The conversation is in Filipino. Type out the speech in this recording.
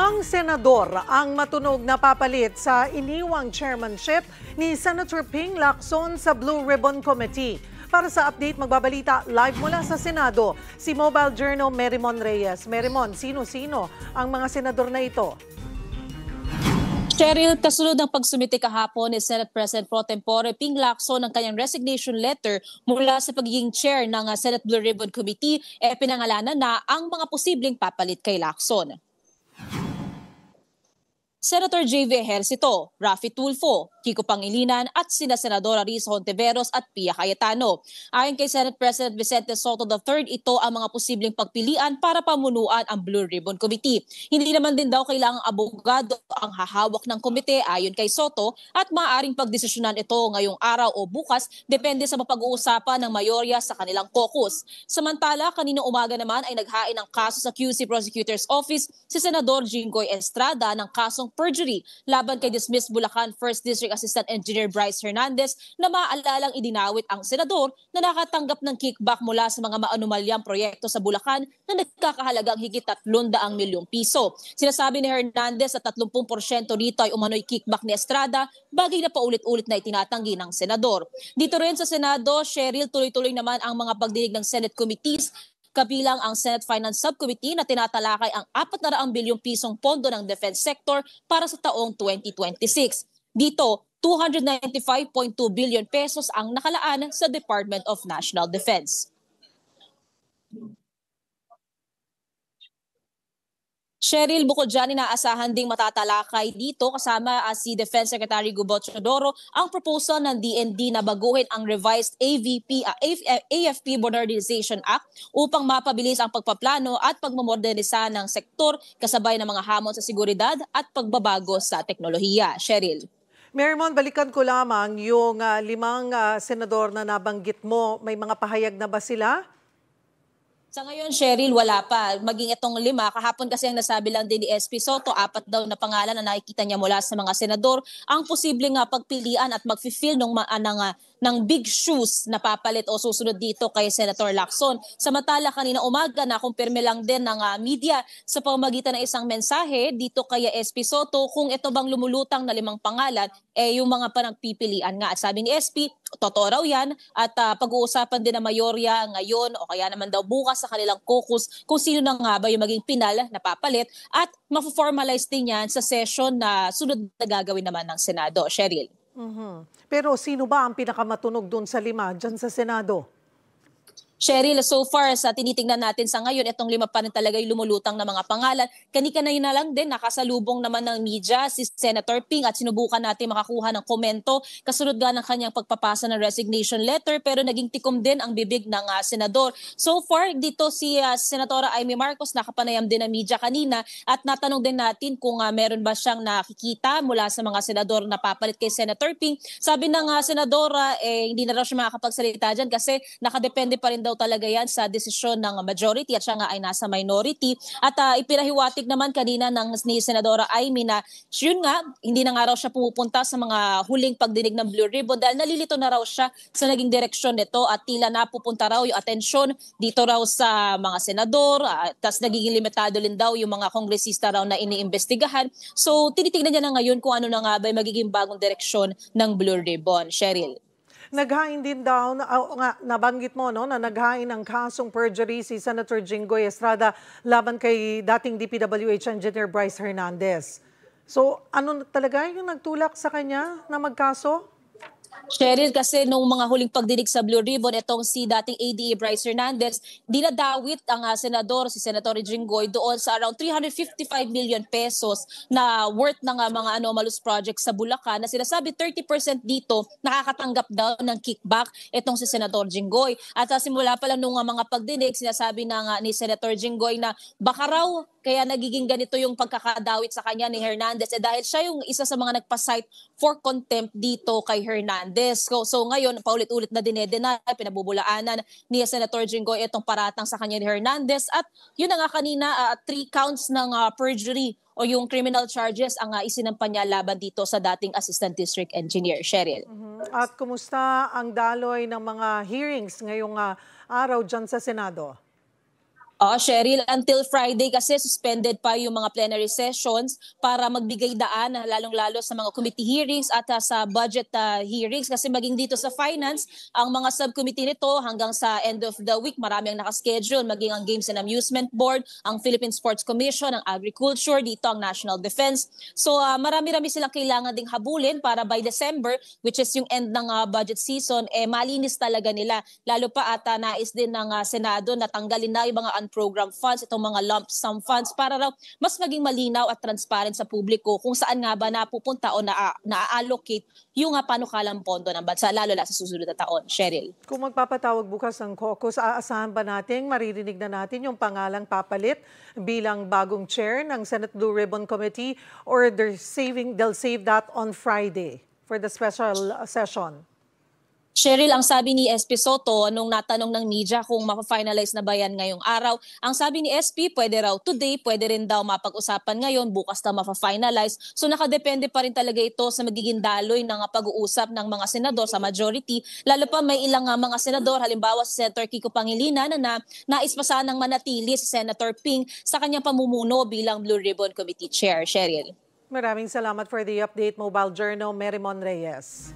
Limang senador ang matunog na papalit sa iniwang chairmanship ni Senator Ping Lacson sa Blue Ribbon Committee. Para sa update, magbabalita live mula sa Senado, si Mobile Journal Merimon Reyes. Merimon, sino-sino ang mga senador na ito? Cheryl, kasunod ng pagsumite kahapon ni Senate President Pro Tempore Ping Lacson ng kanyang resignation letter mula sa pagiging chair ng Senate Blue Ribbon Committee, pinangalanan na ang mga posibleng papalit kay Lacson. Senator J.V. Ejercito, Raffy Tulfo, Kiko Pangilinan at sina Senadora Risa Hontiveros at Pia Cayetano. Ayon kay Senate President Vicente Soto III, ito ang mga posibleng pagpilian para pamunuan ang Blue Ribbon Committee. Hindi naman din daw kailangang abogado ang hahawak ng komite ayon kay Soto at maaaring pagdesisyonan ito ngayong araw o bukas depende sa mapag-uusapan ng mayorya sa kanilang caucus. Samantala, kanina umaga naman ay naghain ng kaso sa QC Prosecutor's Office si Senador Jinggoy Estrada ng kasong perjury laban kay dismissed Bulacan 1st District Assistant Engineer Bryce Hernandez na maalalang idinawit ang senador na nakatanggap ng kickback mula sa mga maanumalyang proyekto sa Bulacan na nagkakahalagang higit 300 milyong piso. Sinasabi ni Hernandez na 30% dito ay umano'y kickback ni Estrada, bagay na paulit-ulit na itinatanggi ng senador. Dito rin sa Senado, Cheryl, tuloy-tuloy naman ang mga pagdinig ng Senate committees, kabilang ang Senate Finance Subcommittee na tinatalakay ang 400 bilyong pisong pondo ng defense sector para sa taong 2026. Dito, 295.2 billion pesos ang nakalaan sa Department of National Defense. Cheryl, bukod dyan, inaasahan ding matatalakay dito kasama si Defense Secretary Gubot Chodoro ang proposal ng DND na baguhin ang revised AFP Modernization Act upang mapabilis ang pagpaplano at pagmamodernisa ng sektor kasabay ng mga hamon sa seguridad at pagbabago sa teknolohiya. Cheryl. Merimon, balikan ko lamang yung limang senador na nabanggit mo. May mga pahayag na ba sila? Sa ngayon, Cheryl, wala pa. Maging itong 5, kahapon kasi ang nasabi lang din ni SP Soto, 4 daw na pangalan na nakikita niya mula sa mga senador ang posibleng pagpilian at mag-fill ng big shoes na papalit o susunod dito kay Senator Lacson. Samantala, kanina umaga na kumpirme lang din ng media sa pamamagitan ng isang mensahe dito kay SP Soto kung ito bang lumulutang na 5 pangalan, yung mga panagpipilian nga. At sabi ni SP, totoo raw yan at pag-uusapan din ng mayorya ngayon o kaya naman daw bukas sa kanilang caucus kung sino na nga ba yung maging pinal na papalit at ma-formalize din yan sa session na sunod na gagawin naman ng Senado. Cheryl. Pero sino ba ang pinakamatunog dun sa 5 dyan sa Senado? Cheryl, so far sa tinitingnan natin sa ngayon, itong 5 pa rin talaga yung lumulutang na mga pangalan. Kanika-kanina na lang din, nakasalubong naman ng media si Senator Ping at sinubukan natin makakuha ng komento kasunod nga ng kanyang pagpapasa ng resignation letter pero naging tikom din ang bibig ng senador. So far, dito si Senatora Amy Marcos nakapanayam din ng media kanina at natanong din natin kung meron ba siyang nakikita mula sa mga senador na papalit kay Senator Ping. Sabi ng senadora, hindi na raw siya makakapagsalita dyan kasi nakadepende pa rin daw talaga yan sa desisyon ng majority at siya nga ay nasa minority. At ipinahiwatig naman kanina ni Senadora Amy na yun nga, hindi na nga raw siya pumupunta sa mga huling pagdinig ng Blue Ribbon dahil nalilito na raw siya sa naging direksyon nito at tila napupunta raw yung atensyon dito raw sa mga senador tas nagiging limitado din daw yung mga kongresista raw na iniimbestigahan. So tinitingnan niya na ngayon kung ano na nga ba yung magiging bagong direksyon ng Blue Ribbon. Cheryl. Naghain din daw, nabanggit mo no, na naghain ng kasong perjury si Senator Jinggoy Estrada laban kay dating DPWH Engineer Bryce Hernandez. So ano talaga yung nagtulak sa kanya na magkaso? Cheryl, kasi nung mga huling pagdinig sa Blue Ribbon, itong si dating ADA Bryce Hernandez, dinadawit ang senador, si Senator Jinggoy, doon sa around 355 million pesos na worth ng mga anomalous projects sa Bulacan na sinasabi 30% dito nakakatanggap daw ng kickback itong si Senator Jinggoy. At simula pa lang nung mga pagdinig, sinasabi ni Senator Jinggoy na baka raw kaya nagiging ganito yung pagkakadawit sa kanya ni Hernandez dahil siya yung isa sa mga nagpa-cite for contempt dito kay Hernandez. So ngayon, paulit-ulit na dinedenay, pinabubulaanan ni Senator Jinggoy itong paratang sa kanya ni Hernandez at yun na nga kanina, 3 counts ng perjury o yung criminal charges ang isinampa niya laban dito sa dating Assistant District Engineer. Cheryl. At kumusta ang daloy ng mga hearings ngayong araw dyan sa Senado? Cheryl, until Friday kasi suspended pa yung mga plenary sessions para magbigay daan lalong-lalo sa mga committee hearings at sa budget hearings kasi maging dito sa finance, ang mga subcommittee nito hanggang sa end of the week marami ang nakaschedule, maging ang Games and Amusement Board, ang Philippine Sports Commission, ang Agriculture, dito ang National Defense. So marami-rami silang kailangan ding habulin para by December, which is yung end ng budget season, malinis talaga nila. Lalo pa at nais din ng Senado na tanggalin na yung mga program funds, itong mga lump sum funds para raw mas maging malinaw at transparent sa publiko kung saan nga ba napupunta o na-allocate yung panukalang pondo ng bansa, lalo na sa susunod na taon. Cheryl. Kung magpapatawag bukas ng caucus, aasahan ba natin, maririnig na natin yung pangalang papalit bilang bagong chair ng Senate Blue Ribbon Committee or they'll save that on Friday for the special session? Cheryl, ang sabi ni SP Soto nung natanong ng media kung mapafinalize na ba yan ngayong araw, ang sabi ni SP pwede raw today, pwede rin daw mapag-usapan ngayon, bukas na mapafinalize. So nakadepende pa rin talaga ito sa magiging daloy ng pag-uusap ng mga senador sa majority. Lalo pa may ilang mga senador, halimbawa si Senator Kiko Pangilinan na nais pa sanang manatili si Senator Ping sa kanyang pamumuno bilang Blue Ribbon Committee Chair. Cheryl. Maraming salamat for the update, Mobile Journal, Merimon Reyes.